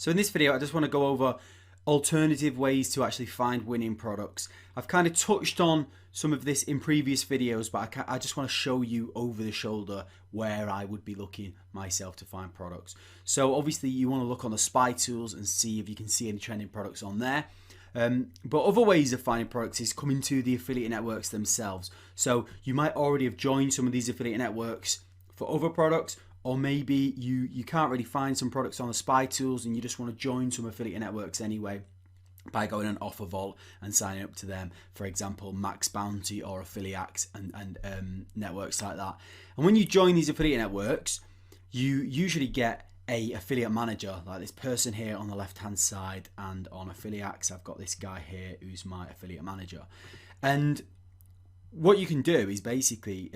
So in this video, I just want to go over alternative ways to actually find winning products. I've kind of touched on some of this in previous videos, but I just want to show you over the shoulder where I would be looking myself to find products. So obviously you want to look on the spy tools and see if you can see any trending products on there. But other ways of finding products is coming to the affiliate networks themselves. So you might already have joined some of these affiliate networks for other products, or maybe you can't really find some products on the spy tools and you just want to join some affiliate networks anyway by going on Offer Vault and signing up to them, for example Max Bounty or Affiliax and networks like that. And when you join these affiliate networks, you usually get a affiliate manager like this person here on the left hand side, and on Affiliax I've got this guy here who's my affiliate manager. And what you can do is basically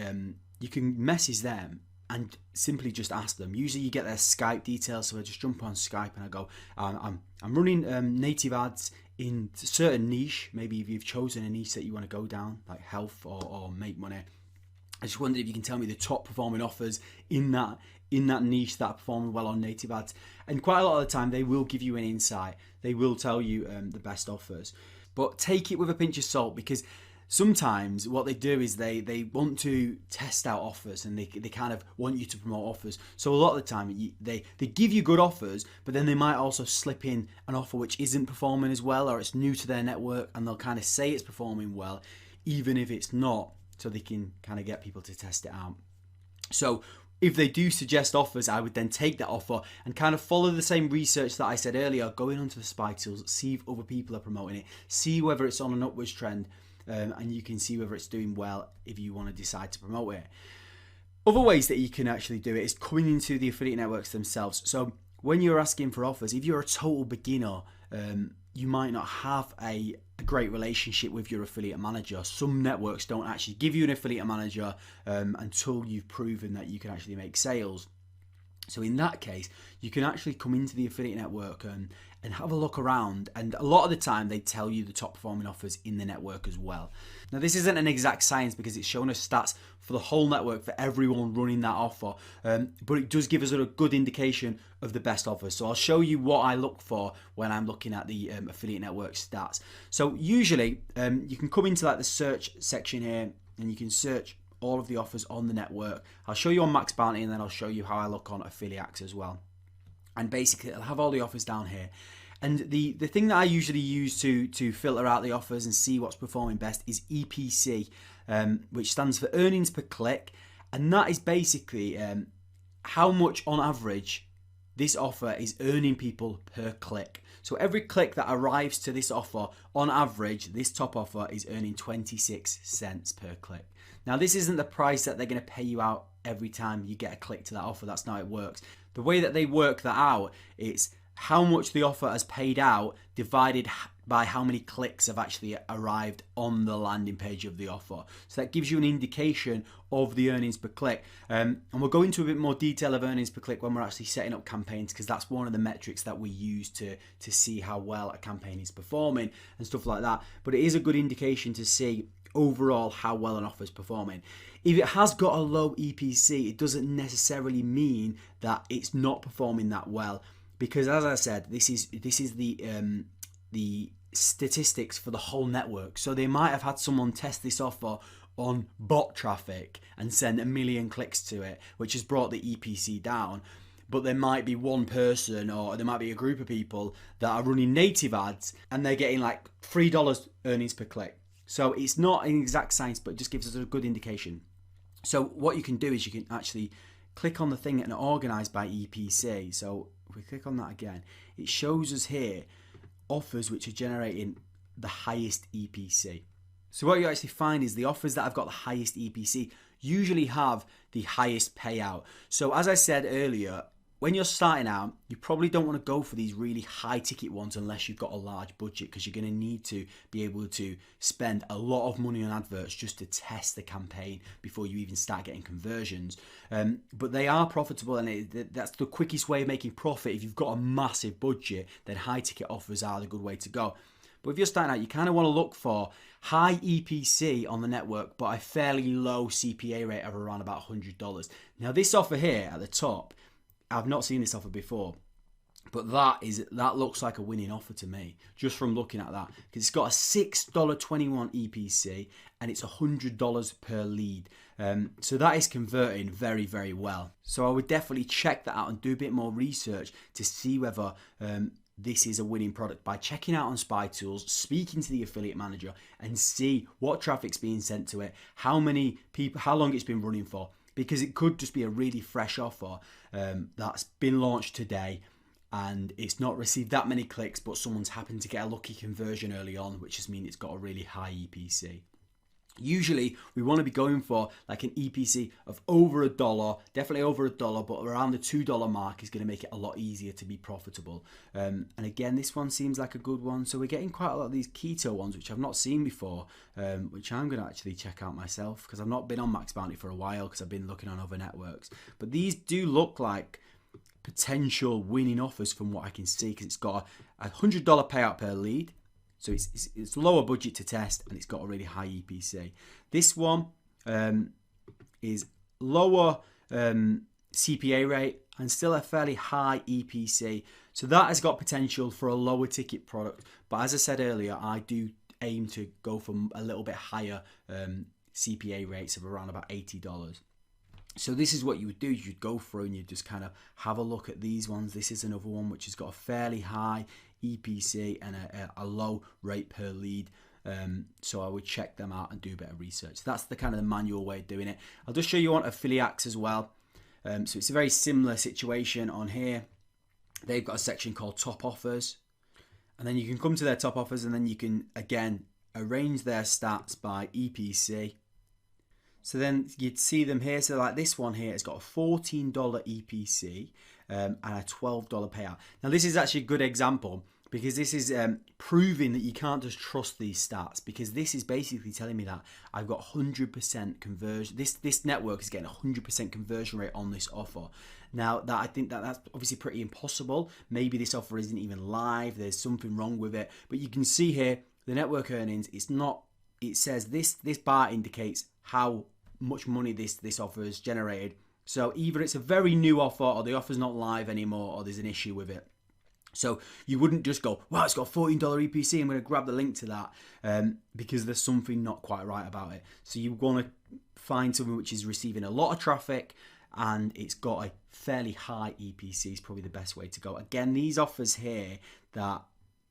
you can message them and simply just ask them. Usually you get their Skype details, so I just jump on Skype and I go, I'm running native ads in a certain niche. Maybe if you've chosen a niche that you want to go down, like health or make money. I just wondered if you can tell me the top performing offers in that niche that are performing well on native ads. And quite a lot of the time they will give you an insight. They will tell you the best offers, but take it with a pinch of salt, because sometimes what they do is they want to test out offers and they kind of want you to promote offers. So a lot of the time they give you good offers, but then they might also slip in an offer which isn't performing as well, or it's new to their network, and they'll kind of say it's performing well even if it's not, so they can kind of get people to test it out. So if they do suggest offers, I would then take that offer and kind of follow the same research that I said earlier, going onto the spy tools, see if other people are promoting it, see whether it's on an upwards trend, and you can see whether it's doing well if you want to decide to promote it. Other ways that you can actually do it is coming into the affiliate networks themselves. So when you're asking for offers, if you're a total beginner, you might not have a great relationship with your affiliate manager. Some networks don't actually give you an affiliate manager until you've proven that you can actually make sales. So in that case, you can actually come into the affiliate network and have a look around, and a lot of the time they tell you the top performing offers in the network as well. Now this isn't an exact science because it's showing us stats for the whole network for everyone running that offer, but it does give us a good indication of the best offers. So I'll show you what I look for when I'm looking at the affiliate network stats. So usually you can come into like the search section here and you can search all of the offers on the network. I'll show you on Max Bounty and then I'll show you how I look on Affiliax as well. And basically I'll have all the offers down here. And the thing that I usually use to filter out the offers and see what's performing best is EPC, which stands for earnings per click. And that is basically how much on average this offer is earning people per click. So every click that arrives to this offer, on average, this top offer is earning 26 cents per click. Now this isn't the price that they're going to pay you out every time you get a click to that offer. That's not how it works. The way that they work that out is how much the offer has paid out divided by how many clicks have actually arrived on the landing page of the offer. So that gives you an indication of the earnings per click. And we'll go into a bit more detail of earnings per click when we're actually setting up campaigns, because that's one of the metrics that we use to see how well a campaign is performing and stuff like that. But it is a good indication to see overall how well an offer is performing. If it has got a low EPC, it doesn't necessarily mean that it's not performing that well, because as I said, this is the statistics for the whole network. So they might have had someone test this offer on bot traffic and send 1 million clicks to it, which has brought the EPC down. But there might be one person, or there might be a group of people that are running native ads and they're getting like $3 earnings per click. So it's not an exact science, but it just gives us a good indication. So what you can do is you can actually click on the thing and organize by EPC. So if we click on that again, it shows us here offers which are generating the highest EPC. So what you actually find is the offers that have got the highest EPC usually have the highest payout. So as I said earlier, when you're starting out, you probably don't want to go for these really high ticket ones unless you've got a large budget, because you're going to need to be able to spend a lot of money on adverts just to test the campaign before you even start getting conversions. But they are profitable, and that's the quickest way of making profit. If you've got a massive budget, then high ticket offers are the good way to go. But if you're starting out, you kind of want to look for high EPC on the network, but a fairly low CPA rate of around about $100. Now this offer here at the top, I've not seen this offer before. But that looks like a winning offer to me, just from looking at that, because it's got a $6.21 EPC and it's $100 per lead. So that is converting very, very well. So I would definitely check that out and do a bit more research to see whether this is a winning product by checking out on SpyTools, speaking to the affiliate manager, and see what traffic's being sent to it, how many people, how long it's been running for, because it could just be a really fresh offer that's been launched today. And it's not received that many clicks, but someone's happened to get a lucky conversion early on, which just means it's got a really high EPC. Usually we want to be going for like an EPC of over $1, definitely over $1, but around the $2 mark is going to make it a lot easier to be profitable. And again, this one seems like a good one. So we're getting quite a lot of these keto ones, which I've not seen before, which I'm going to actually check out myself, because I've not been on Max Bounty for a while because I've been looking on other networks. But these do look like potential winning offers from what I can see, because it's got a $100 payout per lead, so it's lower budget to test, and it's got a really high EPC. This one is lower CPA rate and still a fairly high EPC, so that has got potential for a lower ticket product. But as I said earlier, I do aim to go for a little bit higher CPA rates of around about $80. So this is what you would do. You'd go through and you just kind of have a look at these ones. This is another one which has got a fairly high EPC and a low rate per lead. So I would check them out and do a bit of research. So that's the kind of the manual way of doing it. I'll just show you on Affiliax as well. So it's a very similar situation on here. They've got a section called Top Offers. And then you can come to their top offers, and then you can, again, arrange their stats by EPC. So then you'd see them here. So like this one here, it's got a $14 EPC and a $12 payout. Now this is actually a good example, because this is proving that you can't just trust these stats, because this is basically telling me that I've got 100% conversion. This network is getting 100% conversion rate on this offer. Now that I think that's obviously pretty impossible. Maybe this offer isn't even live. There's something wrong with it. But you can see here the network earnings. It's not. It says this bar indicates how much money this offer has generated. So either it's a very new offer, or the offer's not live anymore, or there's an issue with it. So you wouldn't just go, wow, it's got a $14 EPC, I'm going to grab the link to that, because there's something not quite right about it. So you want to find something which is receiving a lot of traffic and it's got a fairly high EPC is probably the best way to go. Again, these offers here that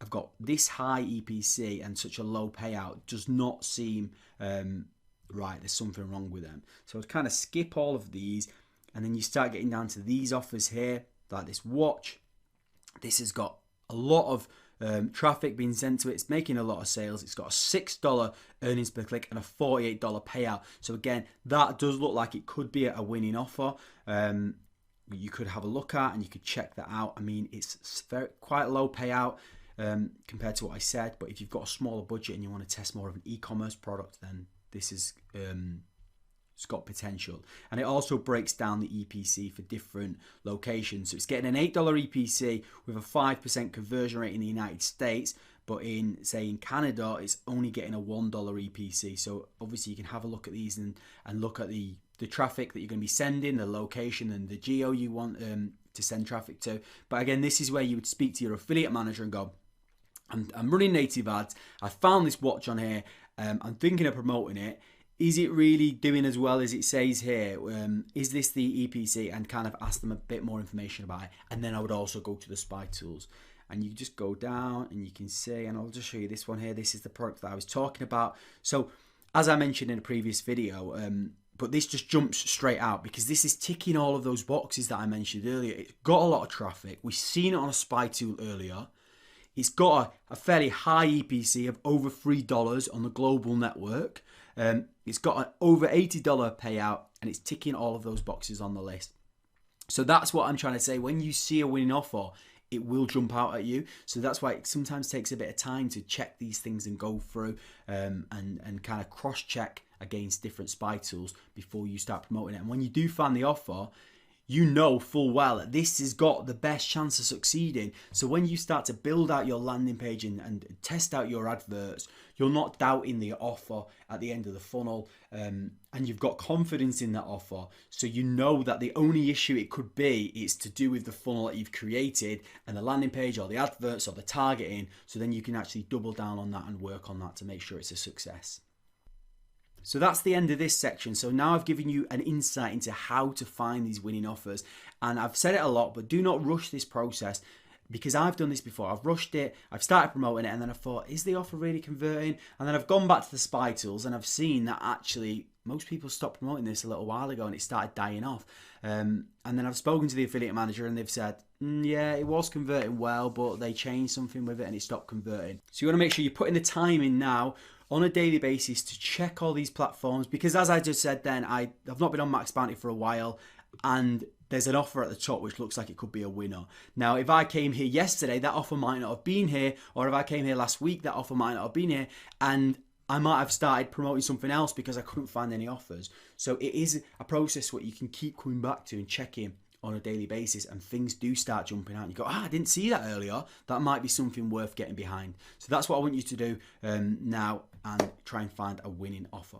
have got this high EPC and such a low payout does not seem right. There's something wrong with them. So I'd kind of skip all of these, and then you start getting down to these offers here, like this watch. This has got a lot of traffic being sent to it. It's making a lot of sales. It's got a $6 earnings per click and a $48 payout. So again, that does look like it could be a winning offer. You could have a look at, and you could check that out. I mean, it's quite low payout compared to what I said, but if you've got a smaller budget and you want to test more of an e-commerce product, then this is it's got potential. And it also breaks down the EPC for different locations. So it's getting an $8 EPC with a 5% conversion rate in the United States, but in Canada, it's only getting a $1 EPC. So obviously you can have a look at these and look at the traffic that you're going to be sending, the location and the geo you want to send traffic to. But again, this is where you would speak to your affiliate manager and go, I'm running native ads. I found this watch on here. I'm thinking of promoting it. Is it really doing as well as it says here? Is this the EPC? And kind of ask them a bit more information about it. And then I would also go to the SpyTools. And you just go down and you can see, and I'll just show you this one here. This is the product that I was talking about. So as I mentioned in a previous video, but this just jumps straight out because this is ticking all of those boxes that I mentioned earlier. It's got a lot of traffic. We've seen it on a SpyTool earlier. It's got a fairly high EPC of over $3 on the global network. It's got an over $80 payout, and it's ticking all of those boxes on the list. So that's what I'm trying to say. When you see a winning offer, it will jump out at you. So that's why it sometimes takes a bit of time to check these things and go through and kind of cross-check against different SpyTools before you start promoting it. And when you do find the offer, you know full well that this has got the best chance of succeeding. So when you start to build out your landing page and test out your adverts, you're not doubting the offer at the end of the funnel, and you've got confidence in that offer. So you know that the only issue it could be is to do with the funnel that you've created and the landing page or the adverts or the targeting. So then you can actually double down on that and work on that to make sure it's a success. So that's the end of this section. So now I've given you an insight into how to find these winning offers. And I've said it a lot, but do not rush this process, because I've done this before. I've rushed it, I've started promoting it, and then I thought, is the offer really converting? And then I've gone back to the spy tools and I've seen that actually most people stopped promoting this a little while ago and it started dying off. And then I've spoken to the affiliate manager and they've said, yeah, it was converting well, but they changed something with it and it stopped converting. So you want to make sure you're putting the time in now on a daily basis to check all these platforms, because as I just said then, I've not been on Max Bounty for a while, and there's an offer at the top which looks like it could be a winner. Now, if I came here yesterday, that offer might not have been here, or if I came here last week, that offer might not have been here, and I might have started promoting something else because I couldn't find any offers. So it is a process what you can keep coming back to and checking on a daily basis, and things do start jumping out and you go, I didn't see that earlier, that might be something worth getting behind. So that's what I want you to do now, and try and find a winning offer.